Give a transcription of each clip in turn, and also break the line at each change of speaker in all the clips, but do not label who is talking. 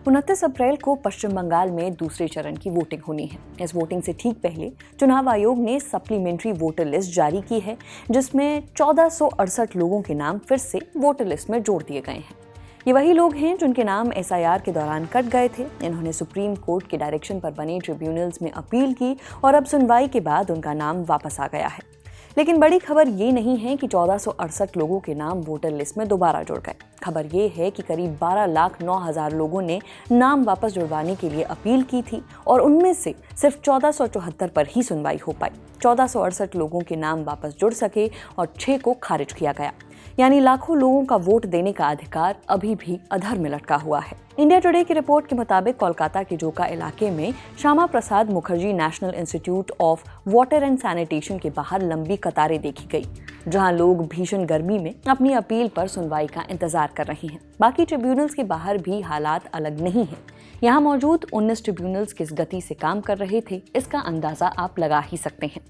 29 अप्रैल को पश्चिम बंगाल में दूसरे चरण की वोटिंग होनी है। इस वोटिंग से ठीक पहले चुनाव आयोग ने सप्लीमेंट्री वोटर लिस्ट जारी की है, जिसमें 1468 लोगों के नाम फिर से वोटर लिस्ट में जोड़ दिए गए हैं। ये वही लोग हैं जिनके नाम SIR के दौरान कट गए थे। इन्होंने सुप्रीम कोर्ट के डायरेक्शन पर बने ट्रिब्यूनल्स में अपील की और अब सुनवाई के बाद उनका नाम वापस आ गया है। लेकिन बड़ी खबर ये नहीं है कि 1468 लोगों के नाम वोटर लिस्ट में दोबारा जुड़ गए। खबर ये है कि करीब 12,09,000 लोगों ने नाम वापस जुड़वाने के लिए अपील की थी और उनमें से सिर्फ 1474 पर ही सुनवाई हो पाई। 1468 लोगों के नाम वापस जुड़ सके और 6 को खारिज किया गया। यानी लाखों लोगों का वोट देने का अधिकार अभी भी अधर में लटका हुआ है। इंडिया टुडे की रिपोर्ट के मुताबिक कोलकाता के जोका इलाके में Shyama Prasad Mukherjee national institute of water and sanitation के बाहर लंबी कतारें देखी गई, जहां लोग भीषण गर्मी में अपनी अपील पर सुनवाई का इंतजार कर रहे हैं। बाकी ट्रिब्यूनल्स के बाहर भी हालात अलग नहीं हैं। यहाँ मौजूद 19 ट्रिब्यूनल्स किस गति से काम कर रहे थे, इसका अंदाजा आप लगा ही सकते हैं।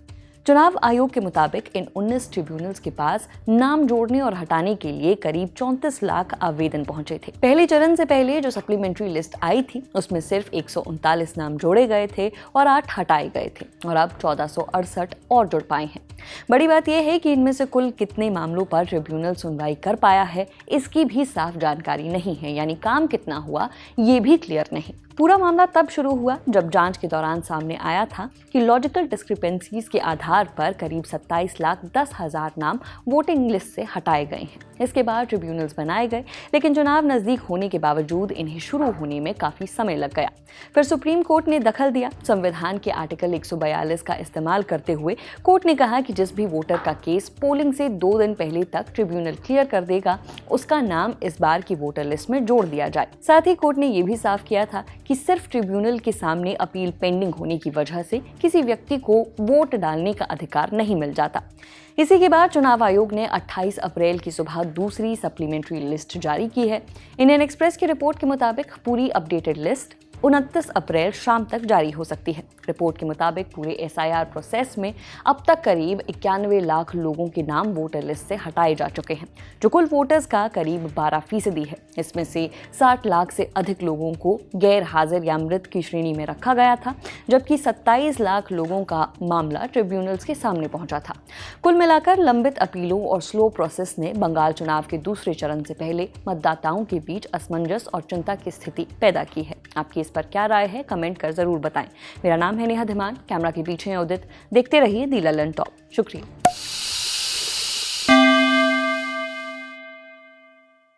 चुनाव आयोग के मुताबिक इन 19 ट्रिब्यूनल्स के पास नाम जोड़ने और हटाने के लिए करीब 34 लाख आवेदन पहुंचे थे। पहले चरण से पहले जो सप्लीमेंट्री लिस्ट आई थी, उसमें सिर्फ 139 नाम जोड़े गए थे और 8 हटाए गए थे और अब 1468 और जुड़ पाए हैं। बड़ी बात यह है कि इनमें से कुल कितने मामलों पर ट्रिब्यूनल सुनवाई कर पाया है, इसकी भी साफ जानकारी नहीं है। यानी काम कितना हुआ, ये भी क्लियर नहीं। पूरा मामला तब शुरू हुआ जब जांच के दौरान सामने आया था कि लॉजिकल डिस्क्रिपेंसीज के आधार पर करीब 27,10,000 नाम वोटिंग लिस्ट से हटाए गए हैं। इसके बाद ट्रिब्यूनल्स बनाए गए, लेकिन चुनाव नजदीक होने के बावजूद इन्हें शुरू होने में काफी समय लग गया। फिर सुप्रीम कोर्ट ने दखल दिया। संविधान के आर्टिकल 142 का इस्तेमाल करते हुए कोर्ट ने कहा कि जिस भी वोटर का केस पोलिंग से 2 दिन पहले तक ट्रिब्यूनल क्लियर कर देगा, उसका नाम इस बार की वोटर लिस्ट में जोड़ दिया जाए। साथ ही कोर्ट ने यह भी साफ किया था कि सिर्फ ट्रिब्यूनल के सामने अपील पेंडिंग होने की वजह से किसी व्यक्ति को वोट डालने का अधिकार नहीं मिल जाता। इसी के बाद चुनाव आयोग ने 28 अप्रैल की सुबह दूसरी सप्लीमेंट्री लिस्ट जारी की है। इंडियन एक्सप्रेस की रिपोर्ट के मुताबिक पूरी अपडेटेड लिस्ट 29 अप्रैल शाम तक जारी हो सकती है। रिपोर्ट के मुताबिक पूरे SIR प्रोसेस में अब तक करीब 91 लाख लोगों के नाम वोटर लिस्ट से हटाए जा चुके हैं, जो कुल वोटर्स का करीब 12% है। इसमें से 60 लाख से अधिक लोगों को गैर हाजिर या मृत की श्रेणी में रखा गया था, जबकि 27 लाख लोगों का मामला ट्रिब्यूनल्स के सामने पहुंचा था। कुल मिलाकर लंबित अपीलों और स्लो प्रोसेस ने बंगाल चुनाव के दूसरे चरण से पहले मतदाताओं के बीच असमंजस और चिंता की स्थिति पैदा की है। आपकी इस पर क्या राय है, कमेंट कर जरूर बताएं। मेरा नाम है नेहा धीमान, कैमरा के पीछे है उदित। देखते रहिए दी ललन टॉप। शुक्रिया।